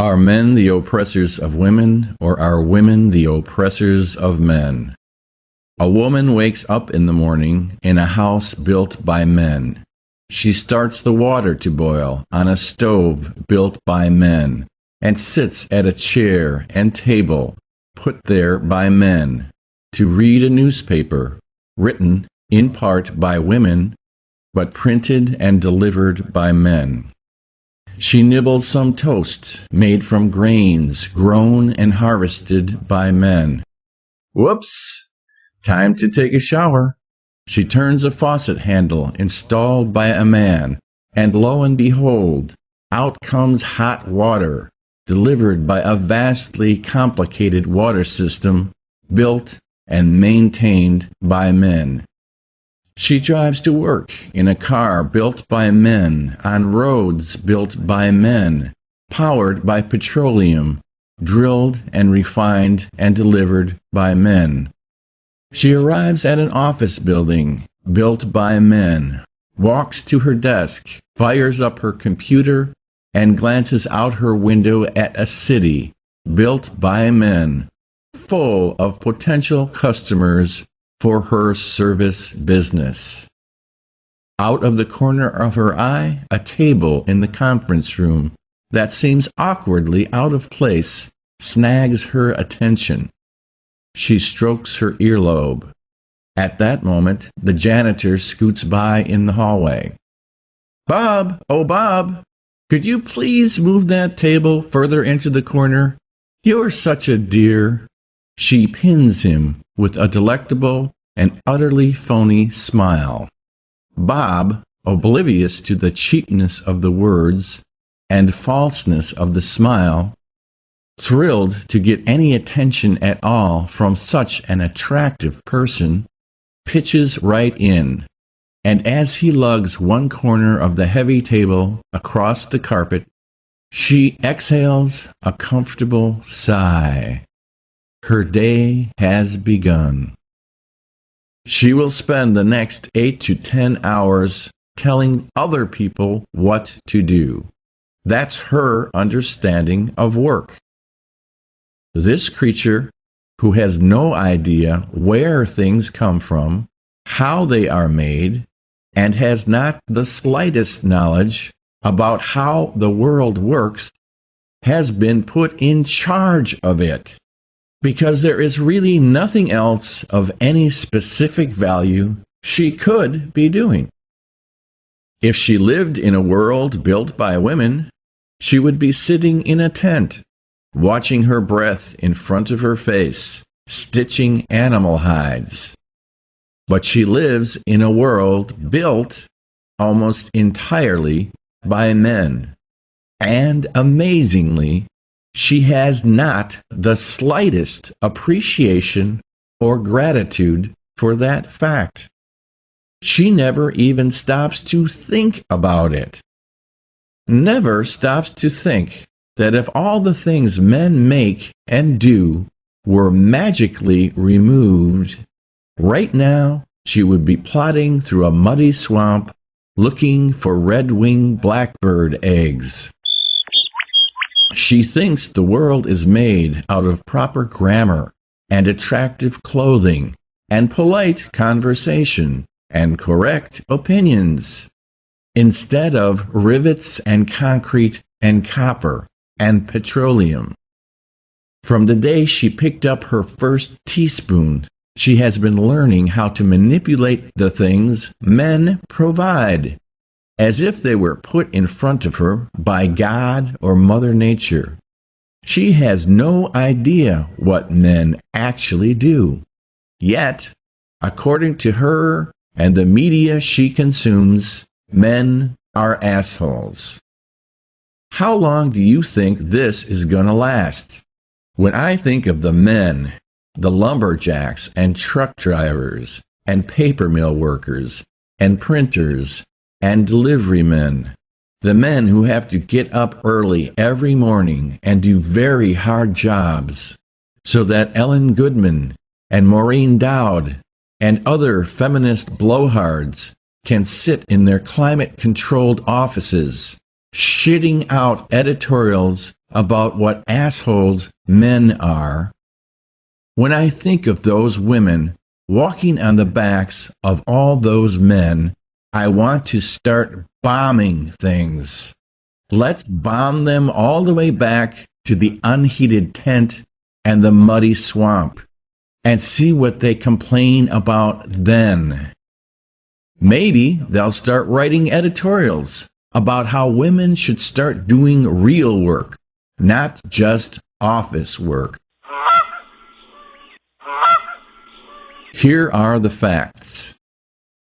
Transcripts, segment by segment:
Are men the oppressors of women, or are women the oppressors of men? A woman wakes up in the morning in a house built by men. She starts the water to boil on a stove built by men, and sits at a chair and table put there by men, to read a newspaper written in part by women, but printed and delivered by men. She nibbles some toast made from grains grown and harvested by men. Whoops! Time to take a shower. She turns a faucet handle installed by a man, and lo and behold, out comes hot water, delivered by a vastly complicated water system built and maintained by men. She drives to work in a car built by men, on roads built by men, powered by petroleum, drilled and refined and delivered by men. She arrives at an office building built by men, walks to her desk, fires up her computer, and glances out her window at a city built by men, full of potential customers for her service business. Out of the corner of her eye, a table in the conference room that seems awkwardly out of place snags her attention. She strokes her earlobe. At that moment, the janitor scoots by in the hallway. "Bob, oh Bob, could you please move that table further into the corner? You're such a dear." She pins him with a delectable and utterly phony smile. Bob, oblivious to the cheapness of the words and falseness of the smile, thrilled to get any attention at all from such an attractive person, pitches right in, and as he lugs one corner of the heavy table across the carpet, she exhales a comfortable sigh. Her day has begun. She will spend the next 8 to 10 hours telling other people what to do. That's her understanding of work. This creature, who has no idea where things come from, how they are made, and has not the slightest knowledge about how the world works, has been put in charge of it, because there is really nothing else of any specific value she could be doing. If she lived in a world built by women, she would be sitting in a tent, watching her breath in front of her face, stitching animal hides. But she lives in a world built almost entirely by men, and amazingly, she has not the slightest appreciation or gratitude for that fact. She never even stops to think about it. Never stops to think that if all the things men make and do were magically removed, right now she would be plodding through a muddy swamp looking for red-winged blackbird eggs. She thinks the world is made out of proper grammar and attractive clothing and polite conversation and correct opinions, instead of rivets and concrete and copper and petroleum. From the day she picked up her first teaspoon, she has been learning how to manipulate the things men provide, as if they were put in front of her by God or Mother Nature. She has no idea what men actually do. Yet, according to her and the media she consumes, men are assholes. How long do you think this is going to last? When I think of the men, the lumberjacks and truck drivers and paper mill workers and printers and delivery men, the men who have to get up early every morning and do very hard jobs, so that Ellen Goodman and Maureen Dowd and other feminist blowhards can sit in their climate-controlled offices, shitting out editorials about what assholes men are, when I think of those women walking on the backs of all those men, I want to start bombing things. Let's bomb them all the way back to the unheated tent and the muddy swamp, and see what they complain about then. Maybe they'll start writing editorials about how women should start doing real work, not just office work. Here are the facts.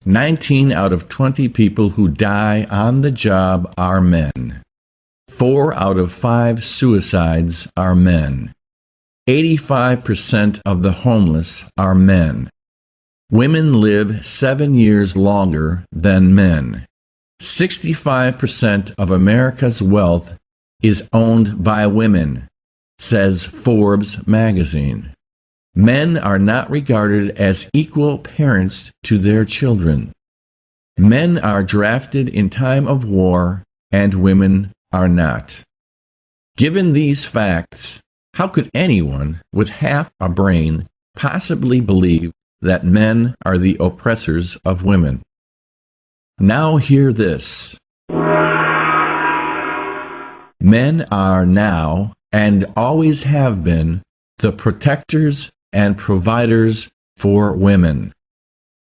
19 out of 20 people who die on the job are men. 4 out of 5 suicides are men. 85% of the homeless are men. Women live 7 years longer than men. 65% of America's wealth is owned by women, says Forbes magazine. Men are not regarded as equal parents to their children. Men are drafted in time of war, and women are not. Given these facts, how could anyone with half a brain possibly believe that men are the oppressors of women? Now hear this. Men are now, and always have been, the protectors and providers for women.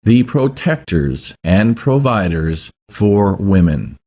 The protectors and providers for women.